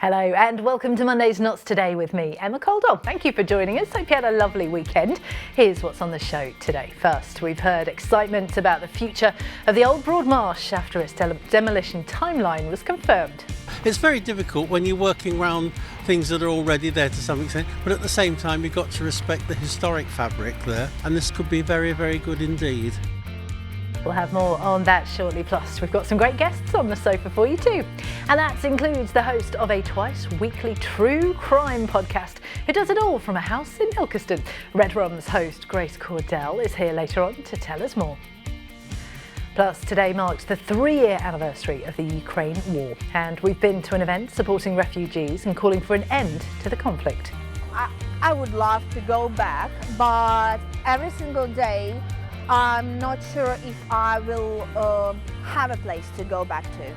Hello and welcome to Monday's Knots Today with me, Emma Caldwell. Thank you for joining us. Hope you had a lovely weekend. Here's what's on the show today. First, we've heard excitement about the future of the old Broad Marsh after its demolition timeline was confirmed. It's very difficult when you're working around things that are already there to some extent, but at the same time you've got to respect the historic fabric there, and this could be very, very good indeed. We'll have more on that shortly, plus we've got some great guests on the sofa for you too. And that includes the host of a twice-weekly true crime podcast who does it all from a house in Ilkeston. Red Rum's host Grace Caldwell is here later on to tell us more. Plus, today marks the 3-year anniversary of the Ukraine war, and we've been to an event supporting refugees and calling for an end to the conflict. I would love to go back, but every single day I'm not sure if I will have a place to go back to.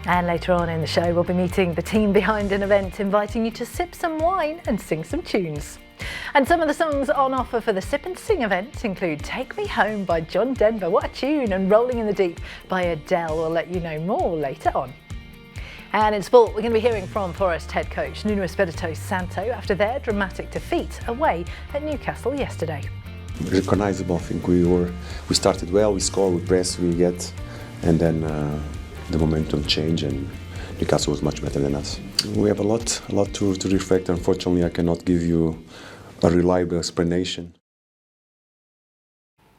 And later on in the show, we'll be meeting the team behind an event inviting you to sip some wine and sing some tunes. And some of the songs on offer for the Sip and Sing event include Take Me Home by John Denver, what a tune, and Rolling in the Deep by Adele. We'll let you know more later on. And in sport, we're going to be hearing from Forest head coach Nuno Espirito Santo after their dramatic defeat away at Newcastle yesterday. Recognizable. I think we started well, we scored, we pressed, we get, and then the momentum changed and Newcastle was much better than us. We have a lot to reflect. Unfortunately, I cannot give you a reliable explanation.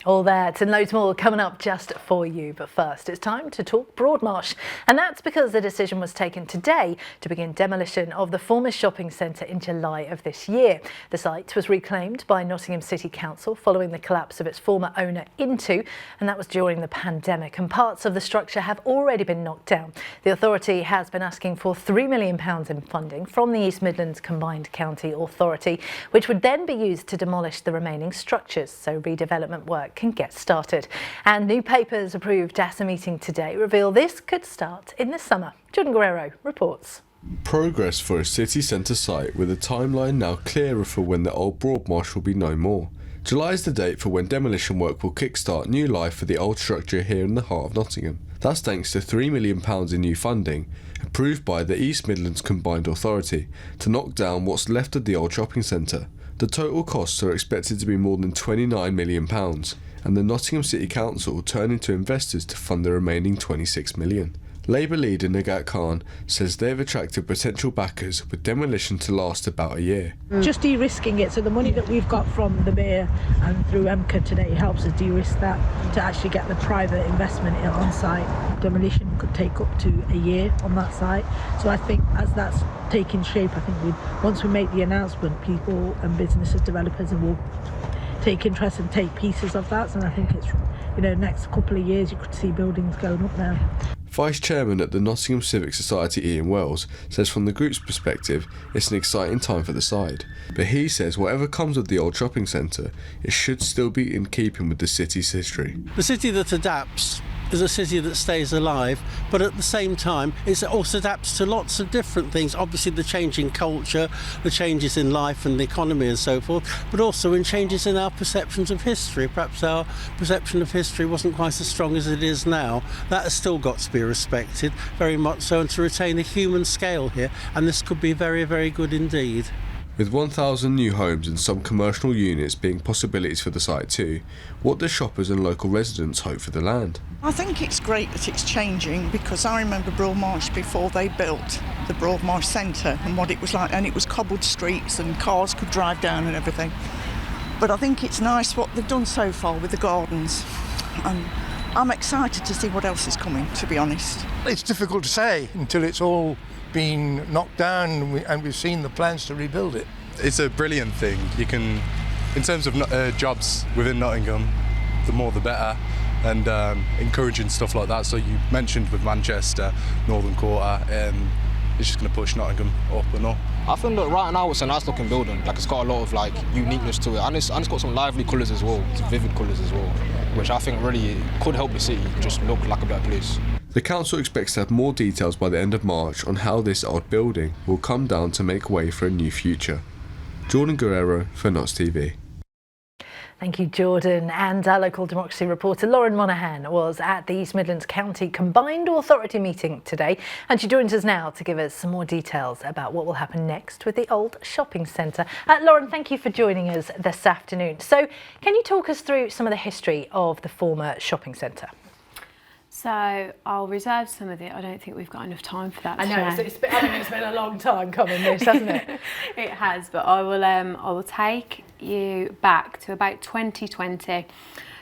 All that and loads more coming up just for you. But first, it's time to talk Broadmarsh. And that's because the decision was taken today to begin demolition of the former shopping centre in July of this year. The site was reclaimed by Nottingham City Council following the collapse of its former owner Into, and that was during the pandemic. And parts of the structure have already been knocked down. The authority has been asking for £3 million in funding from the East Midlands Combined County Authority, which would then be used to demolish the remaining structures so redevelopment work can get started. And new papers approved at a meeting today reveal this could start in the summer. Jordan Guerrero reports. Progress for a city centre site with a timeline now clearer for when the old Broadmarsh will be no more. July is the date for when demolition work will kickstart new life for the old structure here in the heart of Nottingham. That's thanks to £3 million in new funding approved by the East Midlands Combined Authority to knock down what's left of the old shopping centre. The total costs are expected to be more than £29 million, and the Nottingham City Council turning to investors to fund the remaining £26 million. Labour leader Nagat Khan says they've attracted potential backers with demolition to last about a year. Just de-risking it, so the money that we've got from the Mayor and through MCA today helps us de-risk that to actually get the private investment on site. Demolition could take up to a year on that site. So I think as that's taking shape, I think once we make the announcement, people and businesses, developers will take interest and take pieces of that. And I think it's, next couple of years you could see buildings going up now. Vice Chairman at the Nottingham Civic Society Ian Wells says from the group's perspective it's an exciting time for the side, but he says whatever comes of the old shopping centre, it should still be in keeping with the city's history. The city that adapts is a city that stays alive, but at the same time it also adapts to lots of different things. Obviously the changing culture, the changes in life and the economy and so forth, but also in changes in our perceptions of history. Perhaps our perception of history wasn't quite as strong as it is now. That has still got to be respected, very much so, and to retain a human scale here, and this could be very, very good indeed. With 1,000 new homes and some commercial units being possibilities for the site too, what do shoppers and local residents hope for the land? I think it's great that it's changing, because I remember Broadmarsh before they built the Broadmarsh Centre and what it was like, and it was cobbled streets and cars could drive down and everything. But I think it's nice what they've done so far with the gardens, and I'm excited to see what else is coming, to be honest. It's difficult to say until it's all been knocked down and we've seen the plans to rebuild it. It's a brilliant thing. You can, in terms of jobs within Nottingham, the more the better, and encouraging stuff like that. So you mentioned with Manchester, Northern Quarter, it's just going to push Nottingham up and up. I think that right now it's a nice looking building. Like, it's got a lot of uniqueness to it, and it's got some lively colours as well, vivid colours as well, which I think really could help the city just look like a better place. The council expects to have more details by the end of March on how this old building will come down to make way for a new future. Jordan Guerrero for Knots TV. Thank you, Jordan. And our local democracy reporter Lauren Monaghan was at the East Midlands County Combined Authority meeting today, and she joins us now to give us some more details about what will happen next with the old shopping centre. Lauren, thank you for joining us this afternoon. So can you talk us through some of the history of the former shopping centre? So I'll reserve some of it. I don't think we've got enough time for that. I know, it's been a long time coming, this, hasn't it? It has, but I will take you back to about 2020.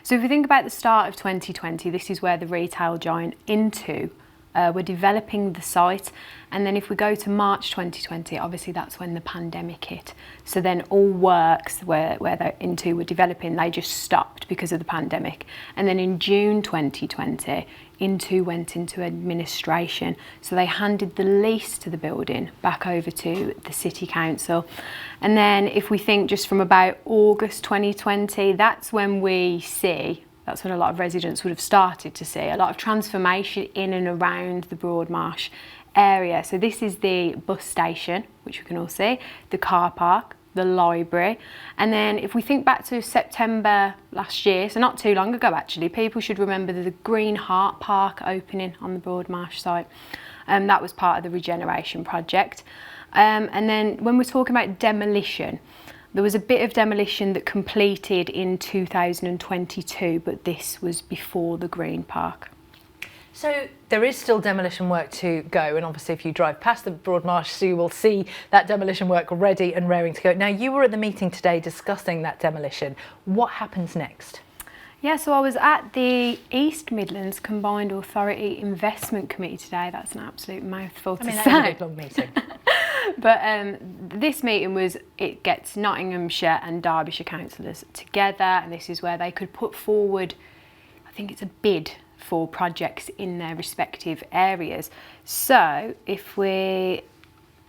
So if we think about the start of 2020, this is where the retail giant Into were developing the site. And then if we go to March 2020, obviously that's when the pandemic hit. So then all works where the Into were developing, they just stopped because of the pandemic. And then in June 2020, Into went into administration. So they handed the lease to the building back over to the City Council. And then if we think just from about August 2020, that's when a lot of residents would have started to see a lot of transformation in and around the Broadmarsh area. So this is the bus station, which we can all see, the car park, the library. And then if we think back to September last year, so not too long ago actually, people should remember the Green Heart Park opening on the Broadmarsh site. That was part of the regeneration project. And then when we're talking about demolition, there was a bit of demolition that completed in 2022, but this was before the Green Park. So there is still demolition work to go, and obviously if you drive past the Broadmarsh, so you will see that demolition work ready and raring to go. Now, you were at the meeting today discussing that demolition. What happens next? Yeah, so I was at the East Midlands Combined Authority Investment Committee today. That's an absolute mouthful to say. That was a big long meeting. But this meeting it gets Nottinghamshire and Derbyshire councillors together, and this is where they could put forward, I think it's a bid for projects in their respective areas. So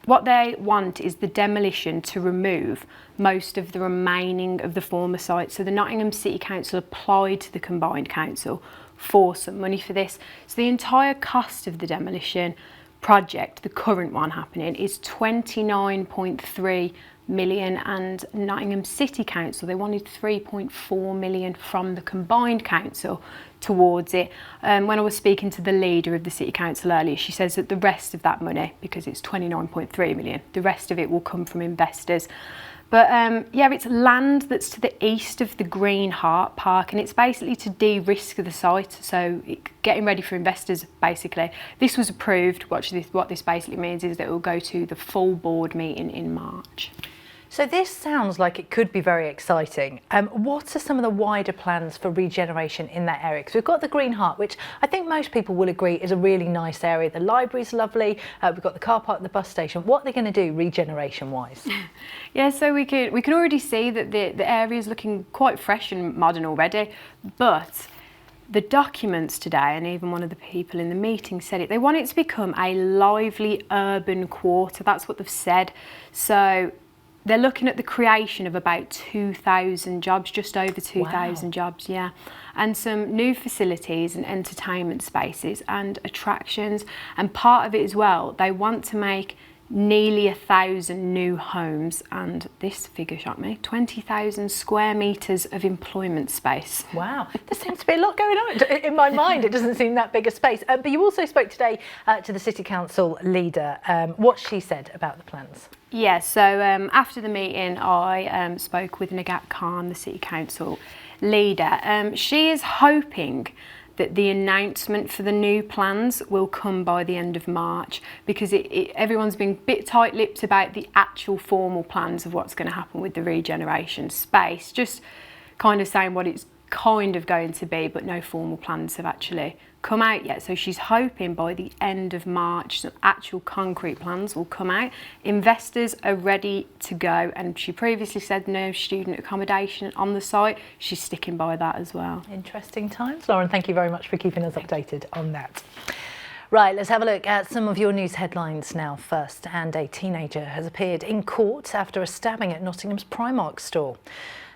what they want is the demolition to remove most of the remaining of the former site. So the Nottingham City Council applied to the Combined Council for some money for this. So the entire cost of the demolition project, the current one happening, is 29.3 million, and Nottingham City Council, they wanted 3.4 million from the Combined Council towards it. When I was speaking to the leader of the City Council earlier, she says that the rest of that money, because it's 29.3 million, the rest of it will come from investors. But yeah, it's land that's to the east of the Green Heart Park, and it's basically to de-risk the site, so getting ready for investors basically. This was approved. What this basically means is that it will go to the full board meeting in March. So this sounds like it could be very exciting. What are some of the wider plans for regeneration in that area? Because we've got the Green Heart, which I think most people will agree is a really nice area. The library's lovely. We've got the car park, the bus station. What are they going to do regeneration-wise? Yeah, so we can already see that the area is looking quite fresh and modern already, but the documents today, and even one of the people in the meeting said it, they want it to become a lively urban quarter. That's what they've said. So they're looking at the creation of about 2,000 jobs, just over 2,000 jobs, yeah. And some new facilities and entertainment spaces and attractions. And part of it as well, they want to make nearly 1,000 new homes, and this figure shocked me, 20,000 square metres of employment space. Wow, there seems to be a lot going on. In my mind, it doesn't seem that big a space. But you also spoke today to the City Council leader. What she said about the plans? Yeah, so after the meeting, I spoke with Nagat Khan, the City Council leader. She is hoping that the announcement for the new plans will come by the end of March, because everyone's been a bit tight-lipped about the actual formal plans of what's going to happen with the regeneration space, just kind of saying what it's kind of going to be, but no formal plans have actually come out yet. So she's hoping by the end of March some actual concrete plans will come out. Investors are ready to go, and she previously said no student accommodation on the site. She's sticking by that as well. Interesting times. Lauren, thank you very much for keeping us updated on that. Right, let's have a look at some of your news headlines now first. And a teenager has appeared in court after a stabbing at Nottingham's Primark store.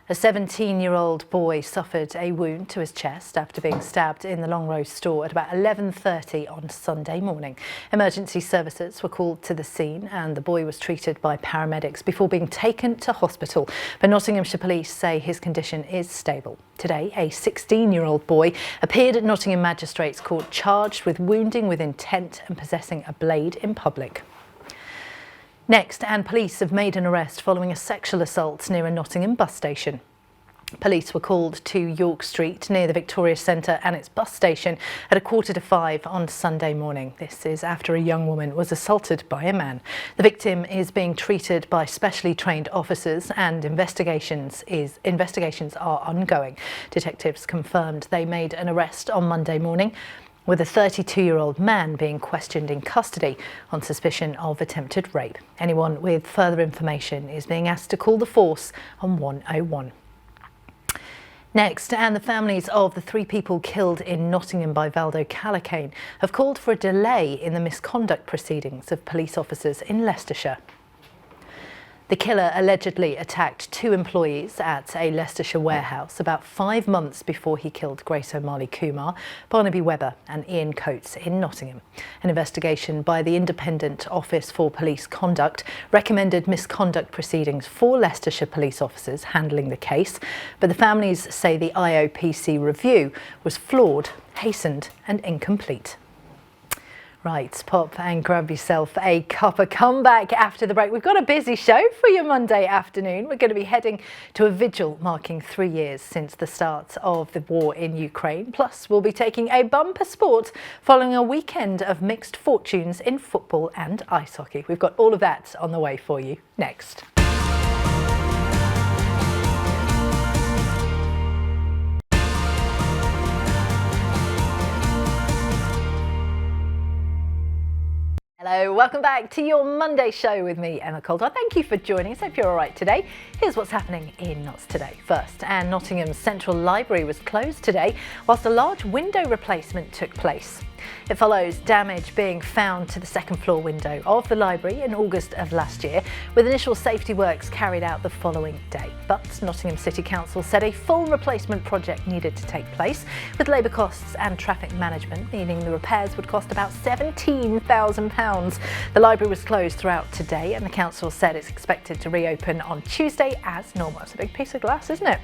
A 17-year-old boy suffered a wound to his chest after being stabbed in the Longrose store at about 11:30 on Sunday morning. Emergency services were called to the scene and the boy was treated by paramedics before being taken to hospital. But Nottinghamshire police say his condition is stable. Today, a 16-year-old boy appeared at Nottingham Magistrates Court charged with wounding with intent and possessing a blade in public. Next, and police have made an arrest following a sexual assault near a Nottingham bus station. Police were called to York Street near the Victoria Centre and its bus station at 4:45 on Sunday morning. This is after a young woman was assaulted by a man. The victim is being treated by specially trained officers and investigations are ongoing. Detectives confirmed they made an arrest on Monday morning, with a 32-year-old man being questioned in custody on suspicion of attempted rape. Anyone with further information is being asked to call the force on 101. Next, and the families of the 3 people killed in Nottingham by Valdo Calacane have called for a delay in the misconduct proceedings of police officers in Leicestershire. The killer allegedly attacked 2 employees at a Leicestershire warehouse about 5 months before he killed Grace O'Malley Kumar, Barnaby Webber and Ian Coates in Nottingham. An investigation by the Independent Office for Police Conduct recommended misconduct proceedings for Leicestershire police officers handling the case, but the families say the IOPC review was flawed, hastened and incomplete. Right, pop and grab yourself a cuppa. Come back after the break. We've got a busy show for your Monday afternoon. We're going to be heading to a vigil marking 3 years since the start of the war in Ukraine. Plus, we'll be taking a bumper sport following a weekend of mixed fortunes in football and ice hockey. We've got all of that on the way for you next. Hello, welcome back to your Monday show with me, Emma Caldwell. Thank you for joining us. Hope you're all right today. Here's what's happening in Notts today. First, and Nottingham's Central Library was closed today whilst a large window replacement took place. It follows damage being found to the second floor window of the library in August of last year, with initial safety works carried out the following day. But Nottingham City Council said a full replacement project needed to take place, with labour costs and traffic management, meaning the repairs would cost about £17,000. The library was closed throughout today and the council said it's expected to reopen on Tuesday as normal. It's a big piece of glass, isn't it?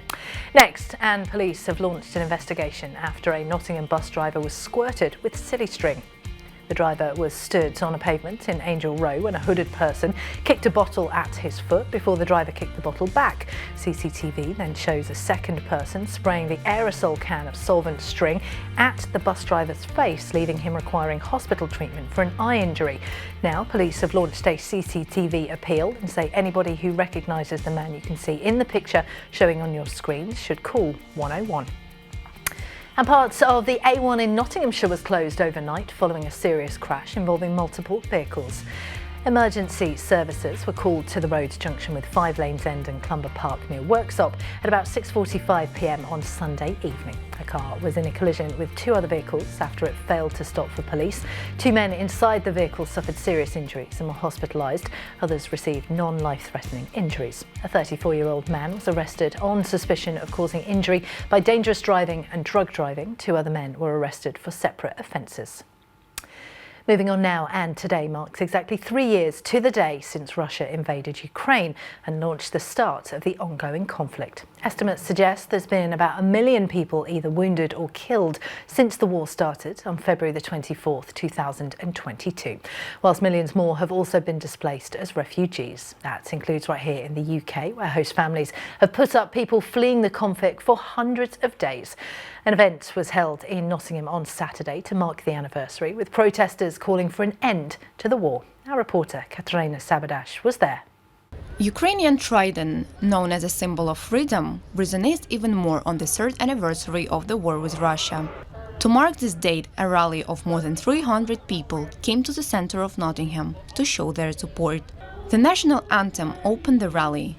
Next, and police have launched an investigation after a Nottingham bus driver was squirted with silly string. The driver was stood on a pavement in Angel Row when a hooded person kicked a bottle at his foot before the driver kicked the bottle back. CCTV then shows a second person spraying the aerosol can of solvent string at the bus driver's face, leaving him requiring hospital treatment for an eye injury. Now, police have launched a CCTV appeal and say anybody who recognises the man you can see in the picture showing on your screens should call 101. And parts of the A1 in Nottinghamshire was closed overnight following a serious crash involving multiple vehicles. Emergency services were called to the road's junction with 5 Lanes End and Clumber Park near Worksop at about 6:45 p.m. on Sunday evening. A car was in a collision with 2 other vehicles after it failed to stop for police. 2 men inside the vehicle suffered serious injuries and were hospitalised. Others received non-life-threatening injuries. A 34-year-old man was arrested on suspicion of causing injury by dangerous driving and drug driving. 2 other men were arrested for separate offences. Moving on now, and today marks exactly 3 years to the day since Russia invaded Ukraine and launched the start of the ongoing conflict. Estimates suggest there's been about 1 million people either wounded or killed since the war started on February the 24th, 2022, whilst millions more have also been displaced as refugees. That includes right here in the UK, where host families have put up people fleeing the conflict for hundreds of days. An event was held in Nottingham on Saturday to mark the anniversary, with protesters calling for an end to the war. Our reporter Katerina Sabadash was there. Ukrainian trident, known as a symbol of freedom, resonates even more on the 3rd anniversary of the war with Russia. To mark this date, a rally of more than 300 people came to the centre of Nottingham to show their support. The national anthem opened the rally.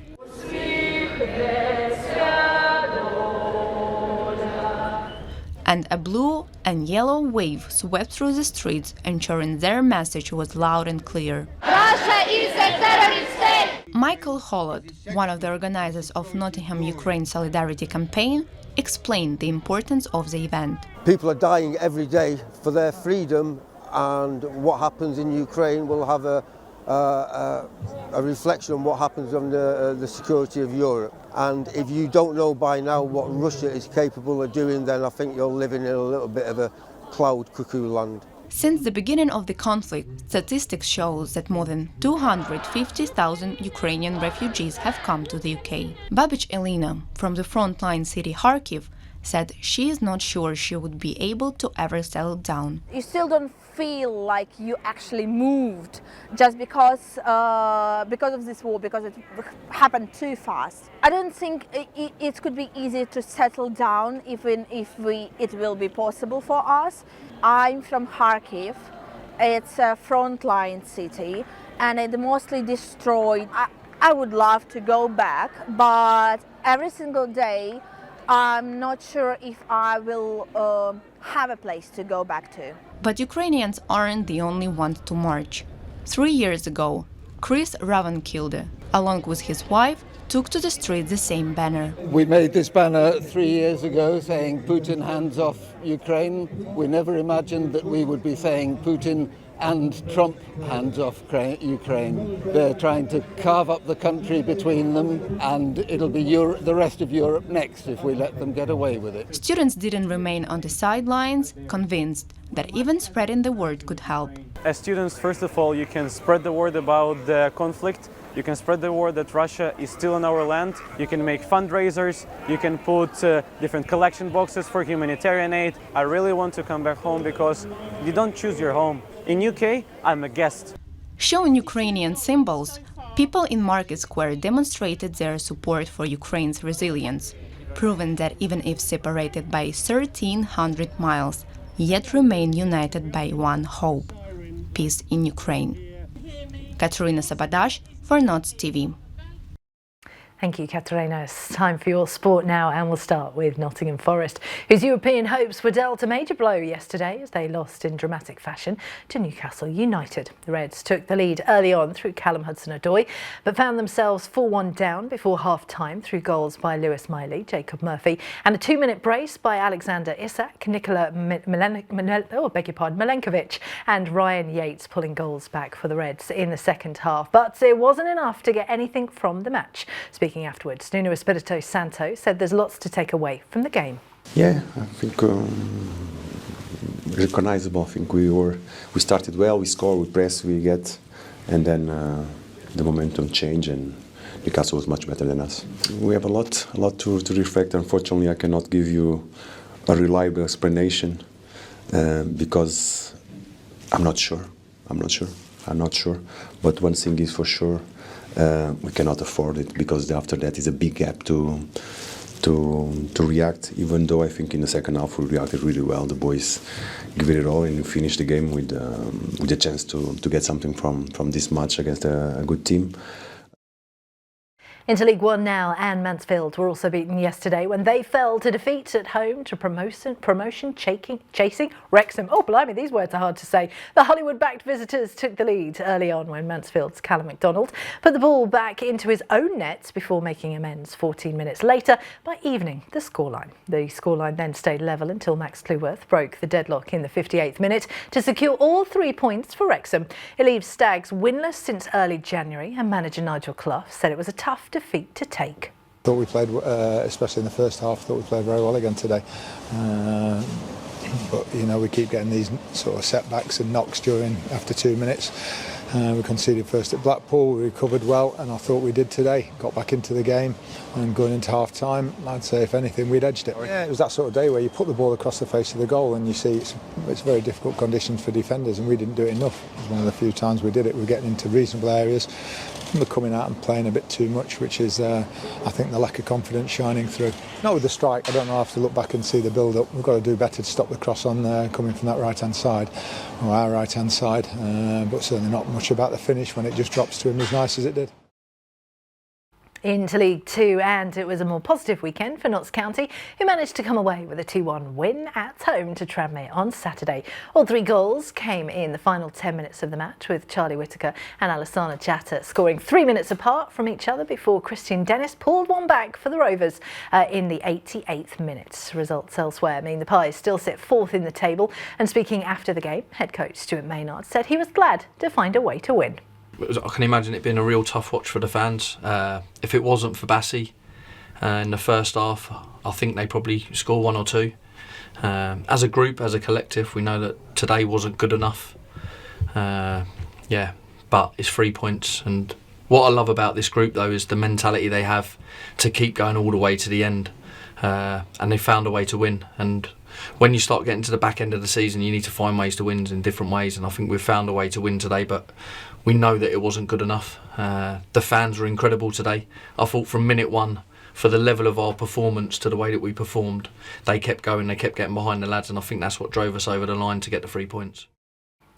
And a blue and yellow wave swept through the streets, ensuring their message was loud and clear. Russia is a terrorist state! Michael Holod, one of the organizers of Nottingham Ukraine Solidarity Campaign, explained the importance of the event. People are dying every day for their freedom, and what happens in Ukraine will have a reflection on what happens on the security of Europe. And if you don't know by now what Russia is capable of doing, then I think you're living in a little bit of a cloud cuckoo land. Since the beginning of the conflict, statistics show that more than 250,000 Ukrainian refugees have come to the UK. Babich Elena, from the frontline city Kharkiv, said she is not sure she would be able to ever settle down. You still don't feel like you actually moved just because of this war, because it happened too fast. I don't think it could be easy to settle down even if it will be possible for us. I'm from Kharkiv. It's a frontline city and it's mostly destroyed. I would love to go back, but every single day I'm not sure if I will have a place to go back to. But Ukrainians aren't the only ones to march. 3 years ago, Chris Ravankilde, along with his wife, took to the street the same banner. We made this banner 3 years ago saying Putin hands off Ukraine. We never imagined that we would be saying Putin and Trump hands off Ukraine. They're trying to carve up the country between them, and it'll be the rest of Europe next if we let them get away with it. Students didn't remain on the sidelines, convinced that even spreading the word could help. As students, first of all, you can spread the word about the conflict. You can spread the word that Russia is still on our land. You can make fundraisers. You can put different collection boxes for humanitarian aid. I really want to come back home because you don't choose your home. In UK, I'm a guest. Showing Ukrainian symbols, people in Market Square demonstrated their support for Ukraine's resilience, proving that even if separated by 1,300 miles, yet remain united by one hope: peace in Ukraine. Katerina Sabadash for Nots TV. Thank you, Katerina. It's time for your sport now, and we'll start with Nottingham Forest, whose European hopes were dealt a major blow yesterday as they lost in dramatic fashion to Newcastle United. The Reds took the lead early on through Callum Hudson-Odoi, but found themselves 4-1 down before half-time through goals by Lewis Miley, Jacob Murphy, and a 2-minute brace by Alexander Isak, Nikola Milenkovic and Ryan Yates pulling goals back for the Reds in the second half. But it wasn't enough to get anything from the match. Speaking afterwards, Nuno Espirito Santo said there's lots to take away from the game. Yeah, I think recognizable. I think we started well, we score, we press, we get, and then the momentum changed and Newcastle was much better than us. We have a lot to reflect. Unfortunately, I cannot give you a reliable explanation because I'm not sure. But one thing is for sure. We cannot afford it because after that is a big gap to react, even though I think in the second half we reacted really well. The boys give it all and finish the game with a chance to get something from this match against a good team. Into League One now, and Mansfield were also beaten yesterday when they fell to defeat at home to promotion chasing Wrexham. Oh, blimey, these words are hard to say. The Hollywood-backed visitors took the lead early on when Mansfield's Callum MacDonald put the ball back into his own nets before making amends 14 minutes later by evening the scoreline. The scoreline then stayed level until Max Cluworth broke the deadlock in the 58th minute to secure all 3 points for Wrexham. It leaves Stags winless since early January, and manager Nigel Clough said it was a tough defeat to take. Thought we played, especially in the first half, thought we played very well again today. But you know, we keep getting these sort of setbacks and knocks after 2 minutes. We conceded first at Blackpool, we recovered well, and I thought we did today. Got back into the game, and going into half time, I'd say if anything we'd edged it. Yeah, it was that sort of day where you put the ball across the face of the goal and you see it's very difficult conditions for defenders, and we didn't do it enough. It was one of the few times we did it. We're getting into reasonable areas. We're coming out and playing a bit too much, which is, I think, the lack of confidence shining through. Not with the strike, I don't know, I have to look back and see the build-up. We've got to do better to stop the cross on coming from that right-hand side, or our right-hand side, but certainly not much about the finish when it just drops to him as nice as it did. Into League Two, and it was a more positive weekend for Notts County, who managed to come away with a 2-1 win at home to Tranmere on Saturday. All 3 goals came in the final 10 minutes of the match, with Charlie Whitaker and Alassana Jatta scoring 3 minutes apart from each other before Christian Dennis pulled one back for the Rovers in the 88th minute. Results elsewhere mean the Pies still sit 4th in the table, and speaking after the game, head coach Stuart Maynard said he was glad to find a way to win. I can imagine it being a real tough watch for the fans. If it wasn't for Bassi in the first half, I think they probably score 1 or 2. As a group, as a collective, we know that today wasn't good enough. But it's 3 points. And what I love about this group, though, is the mentality they have to keep going all the way to the end. And they found a way to win. And when you start getting to the back end of the season, you need to find ways to win in different ways. And I think we've found a way to win today, but we know that it wasn't good enough. The fans were incredible today. I thought from minute one, for the level of our performance to the way that we performed, they kept going, they kept getting behind the lads, and I think that's what drove us over the line to get the 3 points.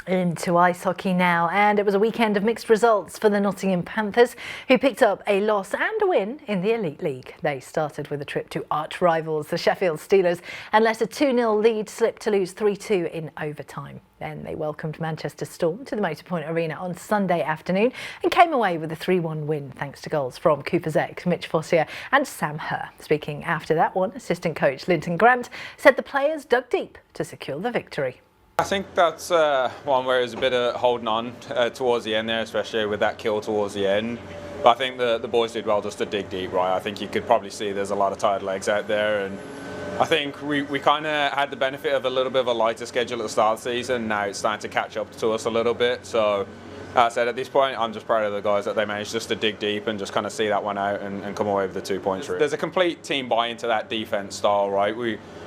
Into ice hockey now, and it was a weekend of mixed results for the Nottingham Panthers, who picked up a loss and a win in the Elite League. They started with a trip to arch rivals, the Sheffield Steelers, and let a 2-0 lead slip to lose 3-2 in overtime. Then they welcomed Manchester Storm to the Motorpoint Arena on Sunday afternoon and came away with a 3-1 win thanks to goals from Cooper Zeck, Mitch Fossier and Sam Herr. Speaking after that one, assistant coach Linton Grant said the players dug deep to secure the victory. I think that's one where it was a bit of holding on towards the end there, especially with that kill towards the end. But I think the boys did well just to dig deep, right? I think you could probably see there's a lot of tired legs out there, and I think we kind of had the benefit of a little bit of a lighter schedule at the start of the season. Now it's starting to catch up to us a little bit. So as I said, at this point, I'm just proud of the guys that they managed just to dig deep and just kind of see that one out and come away with the 2 points. Really. There's a complete team buy into that defense style, right?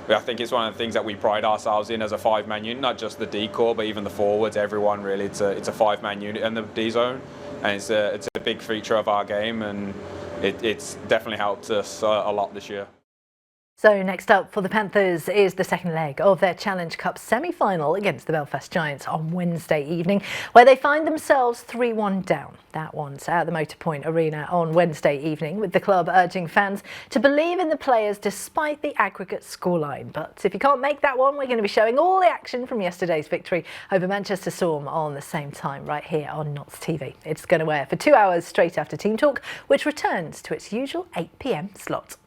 I think it's one of the things that we pride ourselves in as a 5-man unit, not just the D core, but even the forwards, everyone really. It's a 5-man unit in the D zone, and it's a big feature of our game, and it's definitely helped us a lot this year. So next up for the Panthers is the second leg of their Challenge Cup semi-final against the Belfast Giants on Wednesday evening, where they find themselves 3-1 down. That one's at the Motorpoint Arena on Wednesday evening, with the club urging fans to believe in the players despite the aggregate scoreline. But if you can't make that one, we're going to be showing all the action from yesterday's victory over Manchester Storm on the same time right here on Notts TV. It's going to air for 2 hours straight after Team Talk, which returns to its usual 8 p.m. slot.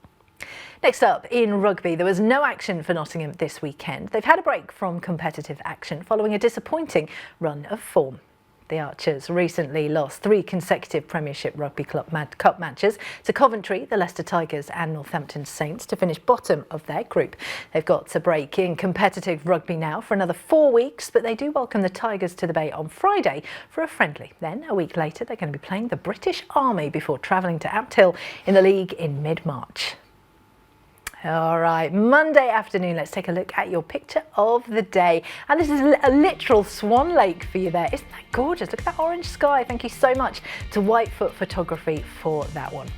Next up, in rugby, there was no action for Nottingham this weekend. They've had a break from competitive action following a disappointing run of form. The Archers recently lost 3 consecutive Premiership Rugby Club Cup matches to Coventry, the Leicester Tigers and Northampton Saints to finish bottom of their group. They've got a break in competitive rugby now for another 4 weeks, but they do welcome the Tigers to the Bay on Friday for a friendly. Then, a week later, they're going to be playing the British Army before travelling to Apt Hill in the league in mid-March. All right, Monday afternoon, let's take a look at your picture of the day. And this is a literal Swan Lake for you there. Isn't that gorgeous? Look at that orange sky. Thank you so much to Whitefoot Photography for that one.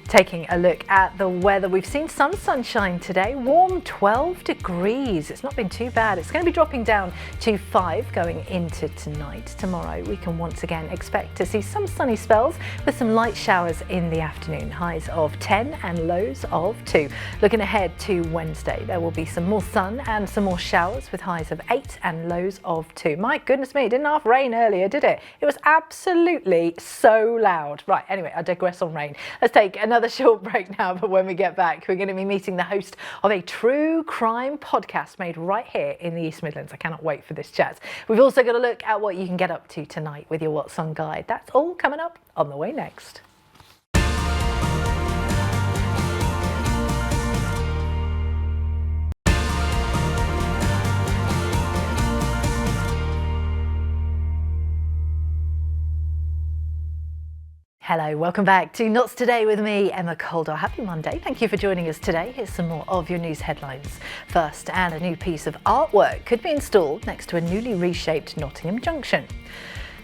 Taking a look at the weather, we've seen some sunshine today, warm 12 degrees. It's not been too bad. It's going to be dropping down to 5 going into tonight. Tomorrow we can once again expect to see some sunny spells with some light showers in the afternoon, highs of 10 and lows of 2. Looking ahead to Wednesday, there will be some more sun and some more showers with highs of 8 and lows of 2. My goodness me, it didn't half rain earlier, did it? It was absolutely so loud. Right, anyway, I digress on rain. Let's take another short break now, but when we get back, we're going to be meeting the host of a true crime podcast made right here in the East Midlands. I cannot wait for this chat. We've also got to look at what you can get up to tonight with your What's On guide. That's all coming up on the way next. Hello, welcome back to Notts Today with me, Emma Caldwell. Happy Monday. Thank you for joining us today. Here's some more of your news headlines. First, and a new piece of artwork could be installed next to a newly reshaped Nottingham Junction.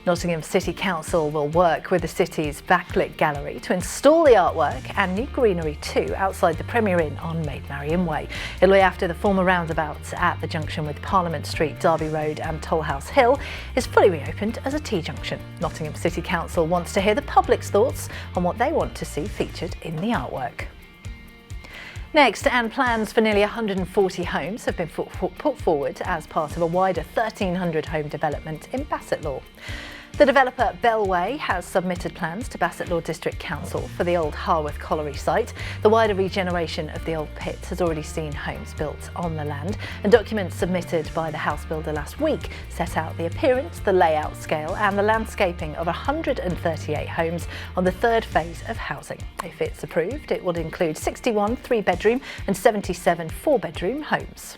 Nottingham City Council will work with the city's backlit gallery to install the artwork and new greenery too outside the Premier Inn on Maid Marian Way. It'll be after the former roundabout at the junction with Parliament Street, Derby Road and Tollhouse Hill is fully reopened as a T-junction. Nottingham City Council wants to hear the public's thoughts on what they want to see featured in the artwork. Next, and plans for nearly 140 homes have been put forward as part of a wider 1,300 home development in Bassetlaw. The developer Bellway has submitted plans to Bassetlaw District Council for the old Harworth Colliery site. The wider regeneration of the old pit has already seen homes built on the land, and documents submitted by the house builder last week set out the appearance, the layout scale and the landscaping of 138 homes on the third phase of housing. If it's approved, it will include 61 three-bedroom and 77 four-bedroom homes.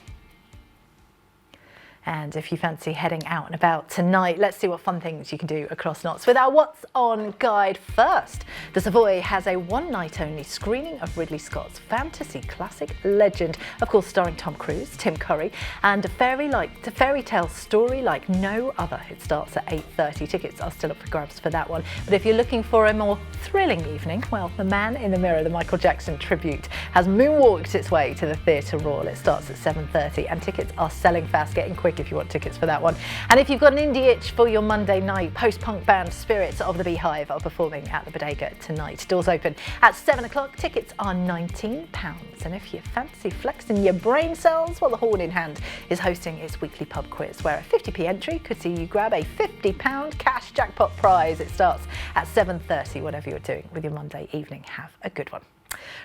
And if you fancy heading out and about tonight, let's see what fun things you can do across Notts with our What's On guide first. The Savoy has a one-night-only screening of Ridley Scott's fantasy classic Legend, of course starring Tom Cruise, Tim Curry, and a fairy tale story like no other. It starts at 8:30. Tickets are still up for grabs for that one. But if you're looking for a more thrilling evening, well, The Man in the Mirror, the Michael Jackson tribute, has moonwalked its way to the Theatre Royal. It starts at 7:30 and tickets are selling fast. Getting quick if you want tickets for that one. And if you've got an indie itch for your Monday night, post-punk band Spirits of the Beehive are performing at the Bodega tonight. Doors open at 7 o'clock. Tickets are £19. And if you fancy flexing your brain cells, well, the Horn in Hand is hosting its weekly pub quiz, where a 50p entry could see you grab a £50 cash jackpot prize. It starts at 7:30. Whatever you're doing with your Monday evening, have a good one.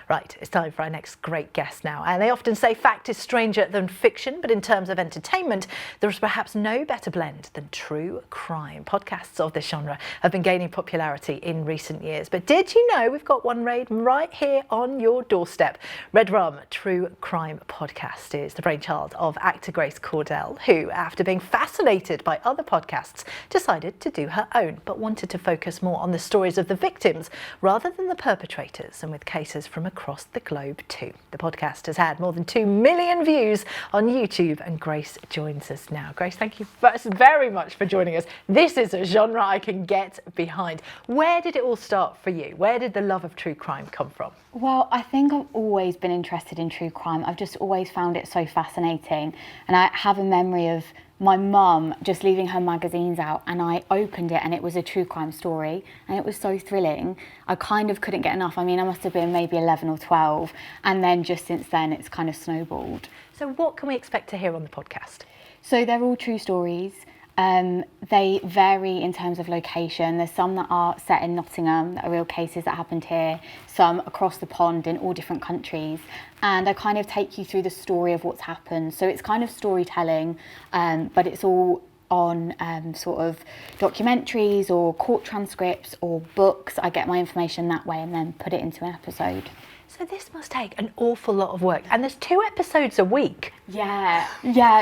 Right, it's time for our next great guest now. And they often say fact is stranger than fiction, but in terms of entertainment, there is perhaps no better blend than true crime. Podcasts of this genre have been gaining popularity in recent years. But did you know we've got one right here on your doorstep? Red Rum True Crime Podcast is the brainchild of actor Grace Caldwell, who, after being fascinated by other podcasts, decided to do her own, but wanted to focus more on the stories of the victims rather than the perpetrators, and with cases from across the globe too. The podcast has had more than 2 million views on YouTube, and Grace joins us now. Grace, thank you very much for joining us. This is a genre I can get behind. Where did it all start for you? Where did the love of true crime come from? Well, I think I've always been interested in true crime. I've just always found it so fascinating. And I have a memory of my mum just leaving her magazines out, and I opened it and it was a true crime story, and it was so thrilling. I kind of couldn't get enough. I mean, I must have been maybe 11 or 12, and then just since then it's kind of snowballed. So what can we expect to hear on the podcast? So they're all true stories. They vary in terms of location. There's some that are set in Nottingham, that are real cases that happened here, some across the pond in all different countries. And I kind of take you through the story of what's happened. So it's kind of storytelling, but it's all on sort of documentaries or court transcripts or books. I get my information that way and then put it into an episode. So this must take an awful lot of work, and there's 2 episodes a week. Yeah.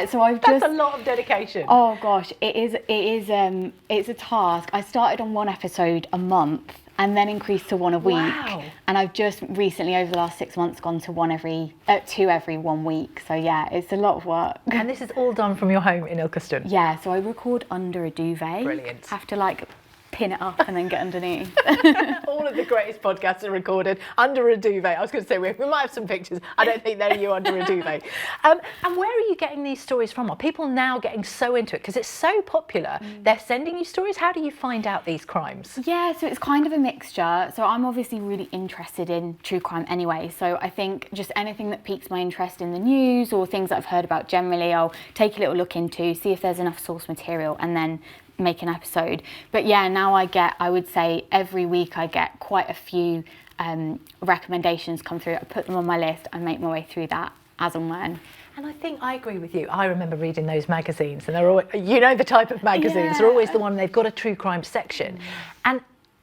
So That's a lot of dedication. Oh gosh, it's a task. I started on 1 episode a month and then increased to 1 a week. Wow. And I've just recently, over the last 6 months, gone to 2 every 1 week. So yeah, it's a lot of work. And this is all done from your home in Ilkeston? Yeah, so I record under a duvet. Brilliant. Have to pin it up and then get underneath. All of the greatest podcasts are recorded under a duvet. I was going to say, we might have some pictures. I don't think they're you under a duvet. And where are you getting these stories from? Are people now getting so into it? Because it's so popular. They're sending you stories. How do you find out these crimes? Yeah, so it's kind of a mixture. So I'm obviously really interested in true crime anyway. So I think just anything that piques my interest in the news or things that I've heard about generally, I'll take a little look into, see if there's enough source material, and then make an episode. But yeah, now I would say every week I get quite a few recommendations come through. I put them on my list and make my way through that as and when. And I think I agree with you. I remember reading those magazines, and they're always, you know, the type of magazines, they're always the one, they've got a true crime section. And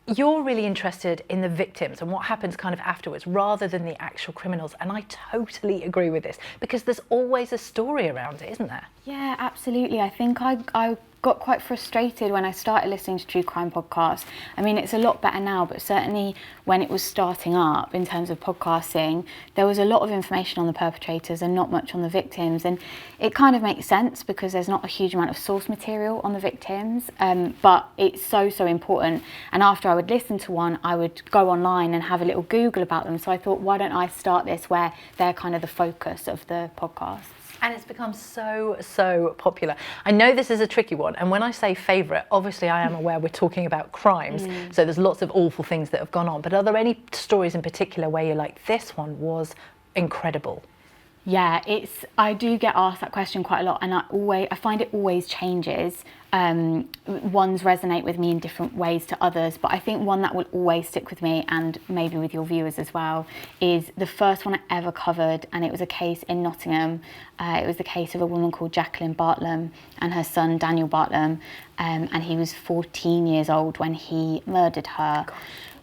you're really interested in the victims and what happens kind of afterwards rather than the actual criminals. And I totally agree with this, because there's always a story around it, isn't there? Yeah, absolutely. I think I got quite frustrated when I started listening to true crime podcasts. I mean, it's a lot better now, but certainly when it was starting up in terms of podcasting, there was a lot of information on the perpetrators and not much on the victims. And it kind of makes sense because there's not a huge amount of source material on the victims, but it's so important. And after I would listen to one, I would go online and have a little Google about them. So I thought, why don't I start this where they're kind of the focus of the podcast? And it's become so popular. I know this is a tricky one, and when I say favourite, obviously I am aware we're talking about crimes, so there's lots of awful things that have gone on, but are there any stories in particular where you're like, this one was incredible? Yeah, I do get asked that question quite a lot, and I find it always changes. Ones resonate with me in different ways to others, but I think one that will always stick with me, and maybe with your viewers as well, is the first one I ever covered, and it was a case in Nottingham. It was the case of a woman called Jacqueline Bartlam and her son Daniel Bartlam, and he was 14 years old when he murdered her.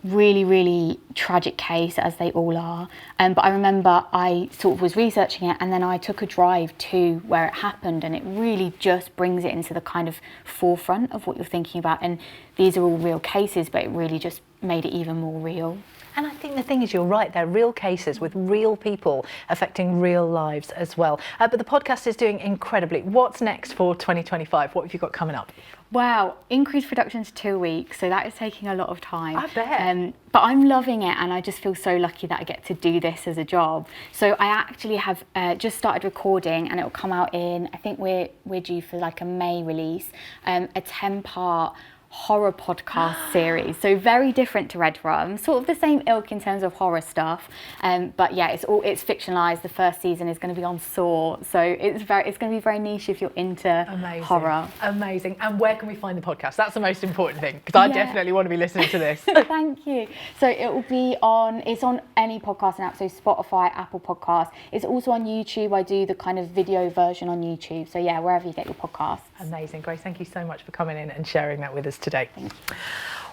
Really tragic case, as they all are, but I remember I sort of was researching it, and then I took a drive to where it happened, and it really just brings it into the kind of forefront of what you're thinking about. And these are all real cases, but it really just made it even more real. And I think the thing is, you're right, they're real cases with real people affecting real lives as well. But the podcast is doing incredibly. What's next for 2025? What have you got coming up? Wow, increased production to 2 weeks, so that is taking a lot of time. I bet. But I'm loving it, and I just feel so lucky that I get to do this as a job. So I actually have just started recording, and it will come out in, I think we're due for like a May release, a 10-part horror podcast series, so very different to Red Rum, sort of the same ilk in terms of horror stuff, but yeah, it's fictionalized. The first season is going to be on Saw, so it's going to be very niche if you're into horror. Amazing. And where can we find the podcast? That's the most important thing, because I definitely want to be listening to this. Thank you. So it will be on any podcasting app, so Spotify, Apple Podcasts. It's also on YouTube. I do the kind of video version on YouTube, so yeah, wherever you get your podcasts. Amazing. Grace, thank you so much for coming in and sharing that with us today.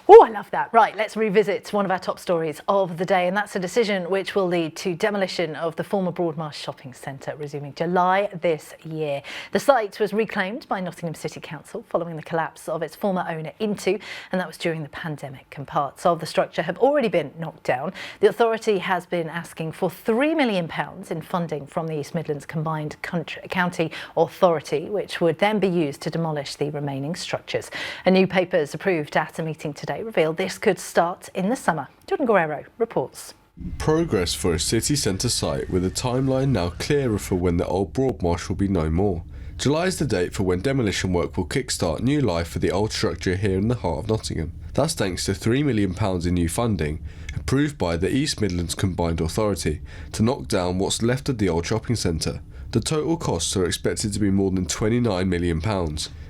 Oh, I love that. Right, let's revisit one of our top stories of the day, and that's a decision which will lead to demolition of the former Broadmarsh shopping centre, resuming July this year. The site was reclaimed by Nottingham City Council following the collapse of its former owner Into, and that was during the pandemic, and parts of the structure have already been knocked down. The authority has been asking for £3 million in funding from the East Midlands Combined County Authority, which would then be used to demolish the remaining structures. A new papers approved at a meeting today revealed this could start in the summer. Jordan Guerrero reports. Progress for a city centre site with a timeline now clearer for when the old Broadmarsh will be no more. July is the date for when demolition work will kickstart new life for the old structure here in the heart of Nottingham. That's thanks to £3 million in new funding, approved by the East Midlands Combined Authority, to knock down what's left of the old shopping centre. The total costs are expected to be more than £29 million,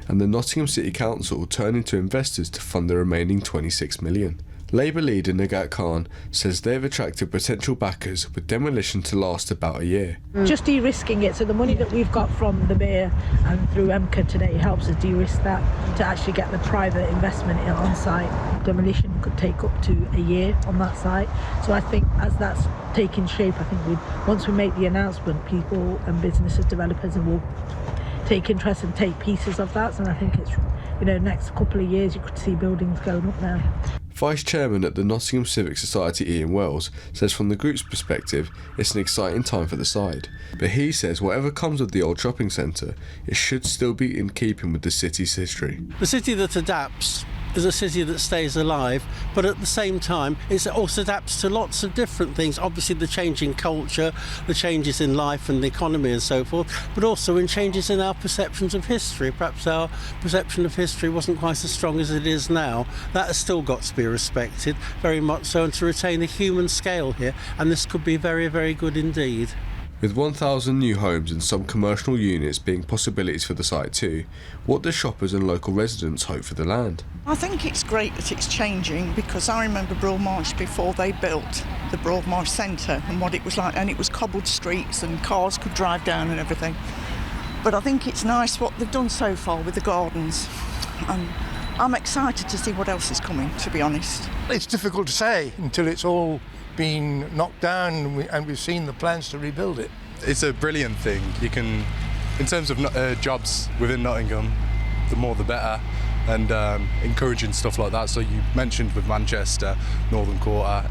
and the Nottingham City Council will turn into investors to fund the remaining £26 million. Labour leader Nagat Khan says they've attracted potential backers with demolition to last about a year. Just de-risking it, so the money that we've got from the Mayor and through MCA today helps us de-risk that to actually get the private investment on site. Demolition could take up to a year on that site, so I think as that's taking shape, I think once we make the announcement, people and businesses, developers, will take interest and take pieces of that. And I think it's, next couple of years you could see buildings going up there. Vice Chairman at the Nottingham Civic Society Ian Wells says from the group's perspective it's an exciting time for the site, but he says whatever comes of the old shopping centre, it should still be in keeping with the city's history. The city that adapts is a city that stays alive, but at the same time it also adapts to lots of different things. Obviously the changing culture, the changes in life and the economy and so forth, but also in changes in our perceptions of history. Perhaps our perception of history wasn't quite as strong as it is now. That has still got to be respected, very much so, and to retain a human scale here, and this could be very, very good indeed. With 1,000 new homes and some commercial units being possibilities for the site too, what do shoppers and local residents hope for the land? I think it's great that it's changing, because I remember Broadmarsh before they built the Broadmarsh Centre and what it was like, and it was cobbled streets and cars could drive down and everything. But I think it's nice what they've done so far with the gardens, and I'm excited to see what else is coming, to be honest. It's difficult to say until it's all been knocked down and we've seen the plans to rebuild it. It's a brilliant thing. You can, in terms of jobs within Nottingham, the more the better, and encouraging stuff like that. So you mentioned with Manchester, Northern Quarter,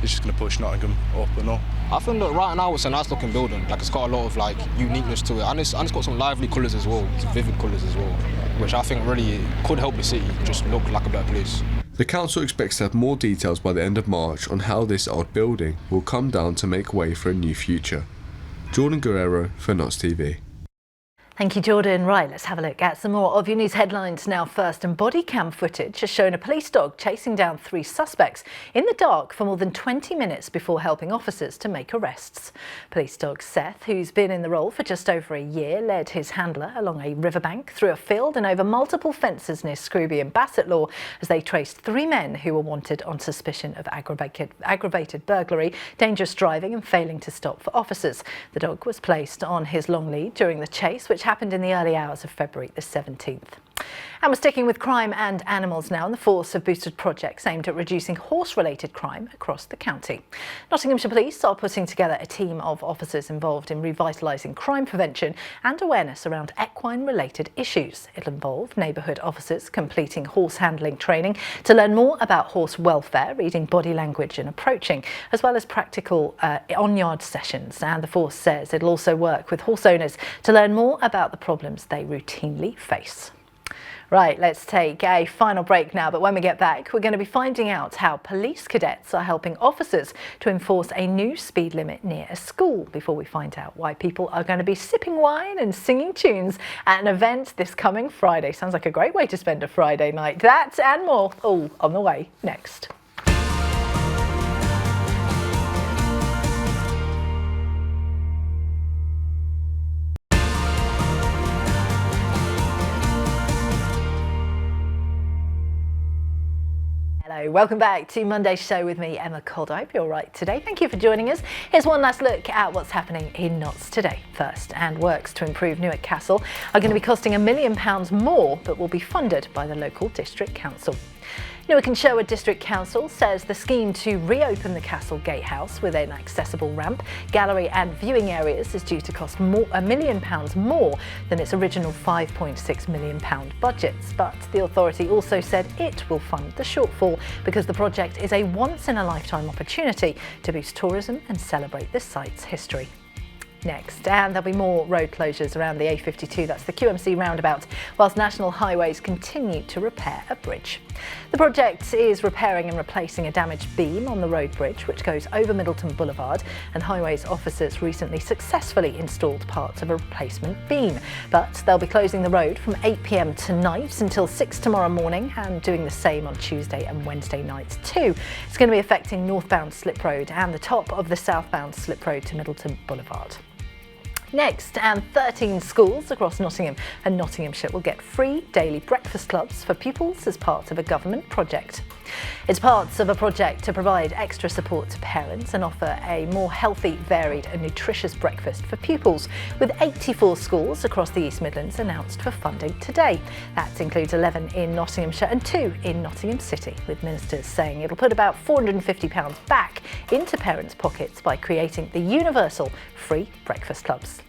it's just going to push Nottingham up and up. I think that right now it's a nice looking building. Like, it's got a lot of like uniqueness to it, and it's got some lively colours as well, some vivid colours as well, which I think really could help the city just look like a better place. The council expects to have more details by the end of March on how this old building will come down to make way for a new future. Jordan Guerrero for Notts TV. Thank you, Jordan. Right, let's have a look at some more of your news headlines now first. And body cam footage has shown a police dog chasing down 3 suspects in the dark for more than 20 minutes before helping officers to make arrests. Police dog Seth, who's been in the role for just over a year, led his handler along a riverbank, through a field and over multiple fences near Scrooby and Bassetlaw as they traced 3 men who were wanted on suspicion of aggravated burglary, dangerous driving and failing to stop for officers. The dog was placed on his long lead during the chase, which happened in the early hours of February the 17th. And we're sticking with crime and animals now, and the force have boosted projects aimed at reducing horse-related crime across the county. Nottinghamshire Police are putting together a team of officers involved in revitalising crime prevention and awareness around equine-related issues. It'll involve neighbourhood officers completing horse handling training to learn more about horse welfare, reading body language and approaching, as well as practical on-yard sessions. And the force says it'll also work with horse owners to learn more about the problems they routinely face. Right, let's take a final break now, but when we get back, we're going to be finding out how police cadets are helping officers to enforce a new speed limit near a school, before we find out why people are going to be sipping wine and singing tunes at an event this coming Friday. Sounds like a great way to spend a Friday night. That and more, all on the way next. Hello, welcome back to Monday's show with me, Emma Caldwell. I hope you're all right today. Thank you for joining us. Here's one last look at what's happening in Notts today. First, and works to improve Newark Castle are going to be costing £1 million more, but will be funded by the local district council. Newark and Sherwood District Council says the scheme to reopen the Castle Gatehouse with an accessible ramp, gallery and viewing areas is due to cost £1 million more than its original £5.6 million budgets. But the authority also said it will fund the shortfall because the project is a once-in-a-lifetime opportunity to boost tourism and celebrate the site's history. Next, and there'll be more road closures around the A52, that's the QMC roundabout, whilst National Highways continue to repair a bridge. The project is repairing and replacing a damaged beam on the road bridge which goes over Middleton Boulevard, and Highways officers recently successfully installed parts of a replacement beam. But they'll be closing the road from 8 p.m. tonight until 6 tomorrow morning, and doing the same on Tuesday and Wednesday nights too. It's going to be affecting northbound Slip Road and the top of the southbound Slip Road to Middleton Boulevard. Next, and 13 schools across Nottingham and Nottinghamshire will get free daily breakfast clubs for pupils as part of a government project. It's part of a project to provide extra support to parents and offer a more healthy, varied and nutritious breakfast for pupils, with 84 schools across the East Midlands announced for funding today. That includes 11 in Nottinghamshire and 2 in Nottingham City, with ministers saying it'll put about £450 back into parents' pockets by creating the universal free breakfast clubs.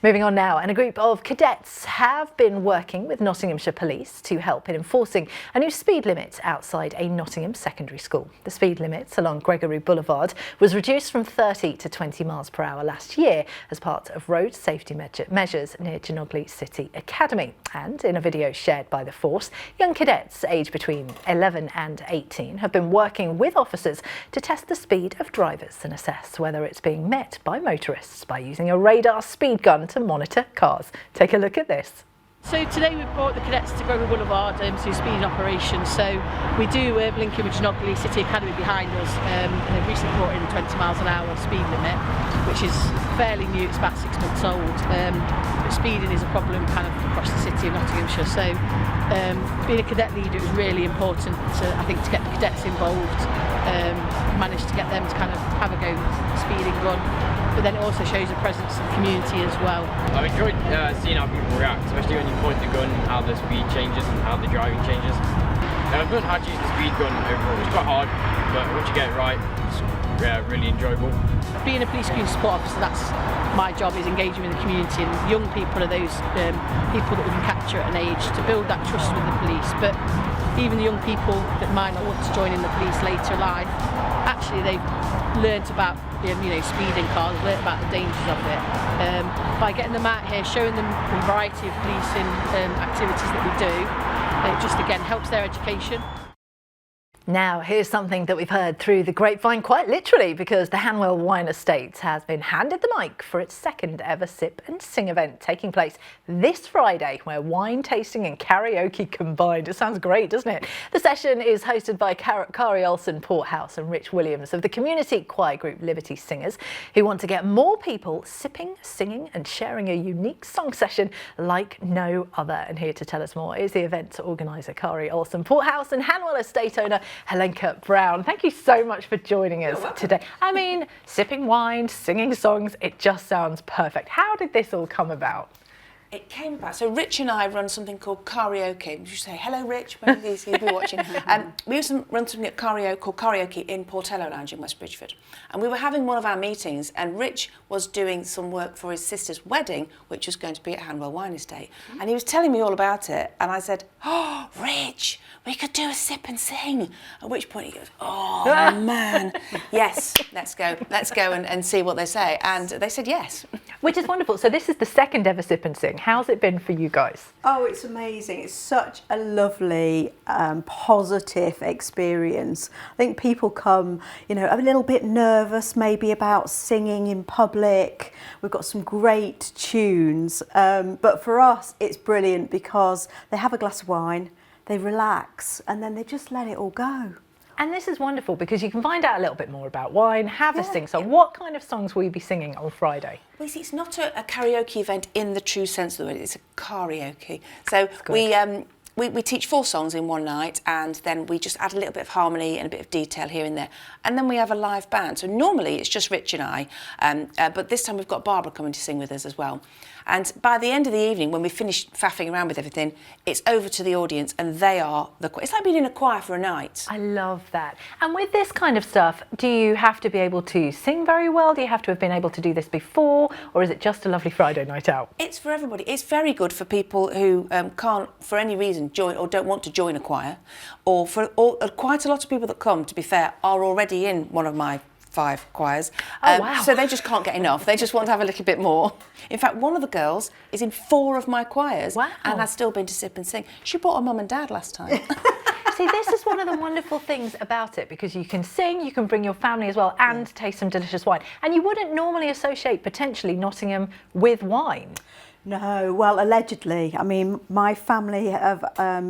Moving on now, and a group of cadets have been working with Nottinghamshire Police to help in enforcing a new speed limit outside a Nottingham secondary school. The speed limit along Gregory Boulevard was reduced from 30 to 20 miles per hour last year as part of road safety measures near Genogley City Academy. And in a video shared by the force, young cadets aged between 11 and 18 have been working with officers to test the speed of drivers and assess whether it's being met by motorists by using a radar speed gun to monitor cars. Take a look at this. So today we've brought the cadets to Gregory Boulevard to speed operations. So we do link in with Genogley City Academy behind us, and they've recently brought in 20 miles an hour speed limit, which is fairly new, it's about 6 months old. But speeding is a problem kind of across the city of Nottinghamshire. So being a cadet leader is really important I think to get the cadets involved, manage to get them to kind of have a go speeding run. But then it also shows a presence in the community as well. I've enjoyed seeing how people react, especially when you point the gun, how the speed changes and how the driving changes. I've learned how to use the speed gun overall. It's quite hard, but once you get it right, it's really enjoyable. Being a police community support officer, that's my job, is engaging with the community, and young people are those people that we can capture at an age to build that trust with the police. But even the young people that might not want to join in the police later in life, actually they've learnt about speeding cars, learnt about the dangers of it. By getting them out here, showing them the variety of policing activities that we do, it just again helps their education. Now, here's something that we've heard through the grapevine quite literally, because the Hanwell Wine Estates has been handed the mic for its second ever Sip and Sing event taking place this Friday, where wine tasting and karaoke combined. It sounds great, doesn't it? The session is hosted by Kari Olsen Porthouse and Rich Williams of the community choir group Liberty Singers, who want to get more people sipping, singing and sharing a unique song session like no other. And here to tell us more is the event organiser Kari Olsen Porthouse and Hanwell Estate owner Helenka Brown. Thank you so much for joining us today. I mean, sipping wine, singing songs, it just sounds perfect. How did this all come about? It came about. So Rich and I run something called karaoke. You say, hello Rich, one of these you'll be watching. We used to run something called karaoke in Portello Lounge in West Bridgeford. And we were having one of our meetings, and Rich was doing some work for his sister's wedding, which was going to be at Hanwell Wine Estate. And he was telling me all about it, and I said, oh, Rich, we could do a sip and sing. At which point he goes, oh man, yes, let's go and see what they say. And they said yes. Which is wonderful. So this is the second ever Sip and Sing. How's it been for you guys? Oh, it's amazing. It's such a lovely, positive experience. I think people come, a little bit nervous maybe about singing in public. We've got some great tunes, but for us it's brilliant because they have a glass of wine, they relax, and then they just let it all go. And this is wonderful because you can find out a little bit more about wine, have a sing-song. What kind of songs will you be singing on Friday? Well, you see, it's not a karaoke event in the true sense of the word, it's a karaoke. So we teach 4 songs in one night, and then we just add a little bit of harmony and a bit of detail here and there. And then we have a live band. So normally it's just Rich and I, but this time we've got Barbara coming to sing with us as well. And by the end of the evening, when we finish faffing around with everything, it's over to the audience, and they are the choir. It's like being in a choir for a night. I love that. And with this kind of stuff, do you have to be able to sing very well? Do you have to have been able to do this before? Or is it just a lovely Friday night out? It's for everybody. It's very good for people who can't, for any reason, join or don't want to join a choir. Or quite a lot of people that come, to be fair, are already in one of my 5 choirs. Wow. So they just can't get enough. They just want to have a little bit more. In fact, one of the girls is in 4 of my choirs and has still been to Sip and Sing. She brought her mum and dad last time. See, this is one of the wonderful things about it, because you can sing, you can bring your family as well, and taste some delicious wine. And you wouldn't normally associate potentially Nottingham with wine. No, well, allegedly. I mean, my family have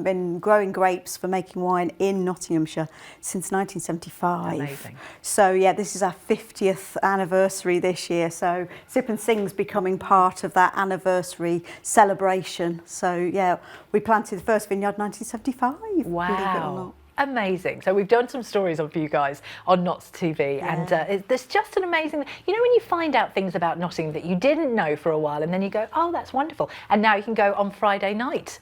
been growing grapes for making wine in Nottinghamshire since 1975. Amazing. So, yeah, this is our 50th anniversary this year. So, Sip and Sing's becoming part of that anniversary celebration. So, yeah, we planted the first vineyard in 1975. Wow. Believe it or not. Amazing. So we've done some stories of you guys on Notts TV, and there's just an amazing, when you find out things about Nottingham that you didn't know for a while, and then you go, oh, that's wonderful, and now you can go on Friday night.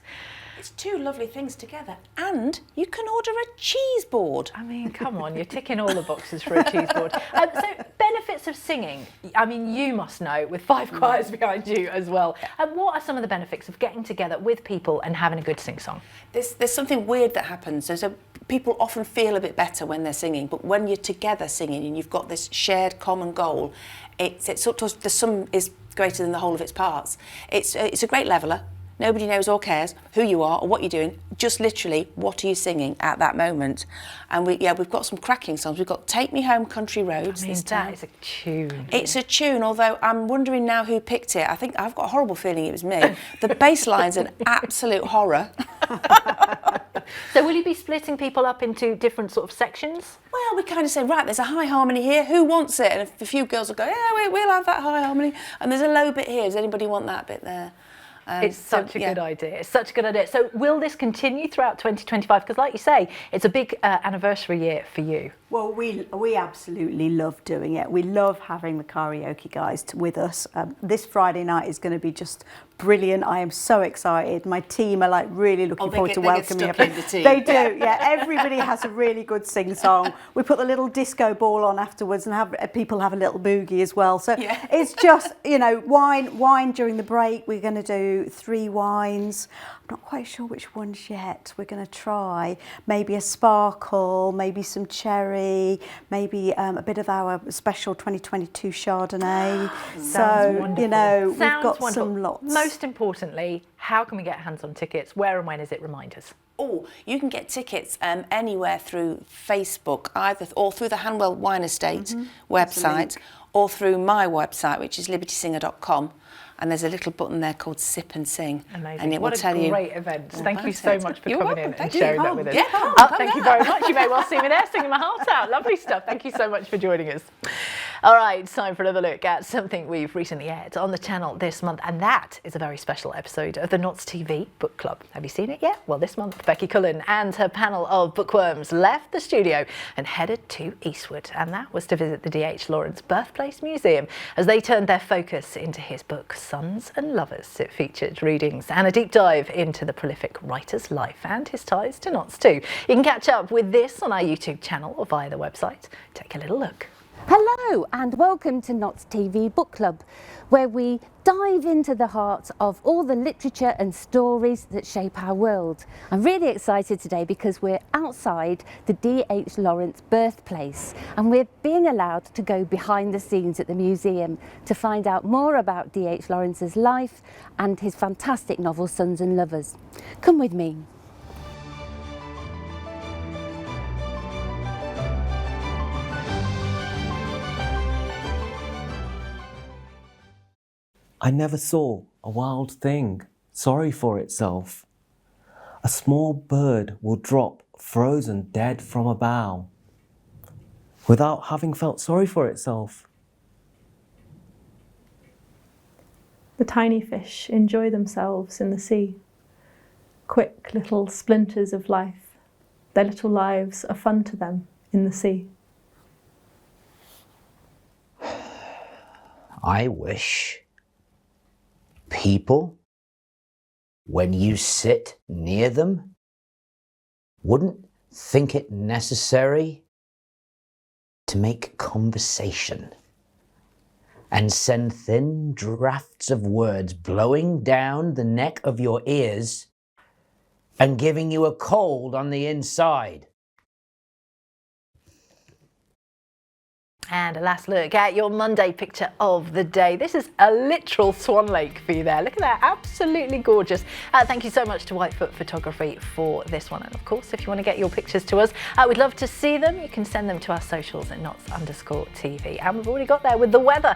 It's 2 lovely things together, and you can order a cheese board. I mean, come on, you're ticking all the boxes for a cheese board. So benefits of singing, I mean, you must know, with 5 choirs behind you as well. And what are some of the benefits of getting together with people and having a good sing-song? There's something weird that happens. So people often feel a bit better when they're singing, but when you're together singing and you've got this shared common goal, it's sort of, the sum is greater than the whole of its parts. It's a great leveller. Nobody knows or cares who you are or what you're doing, just literally what are you singing at that moment. And we've got some cracking songs. We've got Take Me Home Country Roads. I mean, that is a tune. It's a tune, although I'm wondering now who picked it. I think I've got a horrible feeling it was me. The bass line's an absolute horror. So will you be splitting people up into different sort of sections? Well, we kind of say, right, there's a high harmony here, who wants it? And a few girls will go, yeah, we'll have that high harmony. And there's a low bit here, does anybody want that bit there? It's such a good idea. It's such a good idea. So will this continue throughout 2025? Because like you say, it's a big anniversary year for you. Well, we absolutely love doing it. We love having the karaoke guys with us. This Friday night is going to be just brilliant. I am so excited. My team are like really looking forward to welcoming everyone. They do, yeah. Everybody has a really good sing-song. We put the little disco ball on afterwards and people have a little boogie as well. So it's just, you know, wine during the break. We're going to do 3 wines. I'm not quite sure which ones yet. We're going to try maybe a sparkle, maybe some cherry, maybe a bit of our special 2022 Chardonnay. So, wonderful. you know, we've got wonderful. some lots. Most importantly, how can we get hands on tickets? Where and when is it? Remind us. Oh, you can get tickets anywhere through Facebook, either or through the Hanwell Wine Estate website, or through my website, which is libertysinger.com. And there's a little button there called Sip and Sing. Amazing. And it will tell you. What a great event. Thank you so much for You're coming welcome. in and Thank you. sharing that with us. Yeah, come, Thank you very much. You may well see me there singing my heart out. Lovely stuff. Thank you so much for joining us. All right, it's time for another look at something we've recently aired on the channel this month, and that is a very special episode of the Knots TV Book Club. Have you seen it yet? Well, this month, Becky Cullen and her panel of bookworms left the studio and headed to Eastwood, and that was to visit the D.H. Lawrence Birthplace Museum as they turned their focus into his book, Sons and Lovers. It featured readings and a deep dive into the prolific writer's life and his ties to Knots too. You can catch up with this on our YouTube channel or via the website. Take a little look. Hello and welcome to Knots TV Book Club, where we dive into the heart of all the literature and stories that shape our world. I'm really excited today because we're outside the D.H. Lawrence birthplace and we're being allowed to go behind the scenes at the museum to find out more about D.H. Lawrence's life and his fantastic novel Sons and Lovers. Come with me. I never saw a wild thing sorry for itself. A small bird will drop frozen dead from a bough without having felt sorry for itself. The tiny fish enjoy themselves in the sea. Quick little splinters of life. Their little lives are fun to them in the sea. I wish people, when you sit near them, wouldn't think it necessary to make conversation and send thin drafts of words blowing down the neck of your ears and giving you a cold on the inside. And a last look at your Monday picture of the day. This is a literal swan lake for you there. Look at that, absolutely gorgeous. Thank you so much to Whitefoot Photography for this one. And of course, if you want to get your pictures to us, we'd love to see them. You can send them to our socials at knots_TV. And we've already got there with the weather.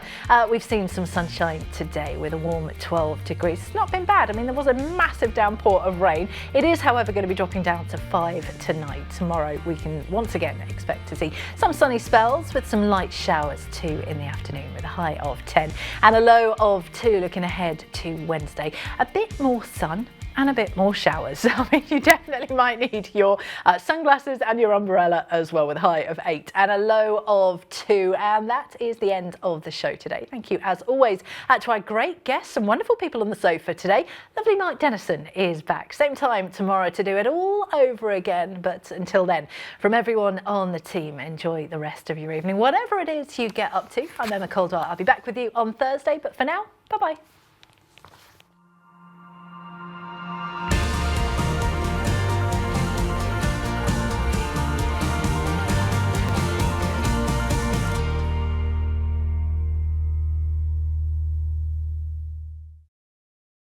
We've seen some sunshine today with a warm 12 degrees. It's not been bad. I mean, there was a massive downpour of rain. It is, however, going to be dropping down to 5 tonight. Tomorrow, we can once again expect to see some sunny spells with some light showers too in the afternoon with a high of 10 and a low of 2 looking ahead to Wednesday. A bit more sun and a bit more showers. I mean, you definitely might need your sunglasses and your umbrella as well with a high of 8 and a low of 2. And that is the end of the show today. Thank you as always to our great guests and wonderful people on the sofa today. Lovely Mike Dennison is back. Same time tomorrow to do it all over again. But until then, from everyone on the team, enjoy the rest of your evening. Whatever it is you get up to, I'm Emma Caldwell. I'll be back with you on Thursday. But for now, bye-bye.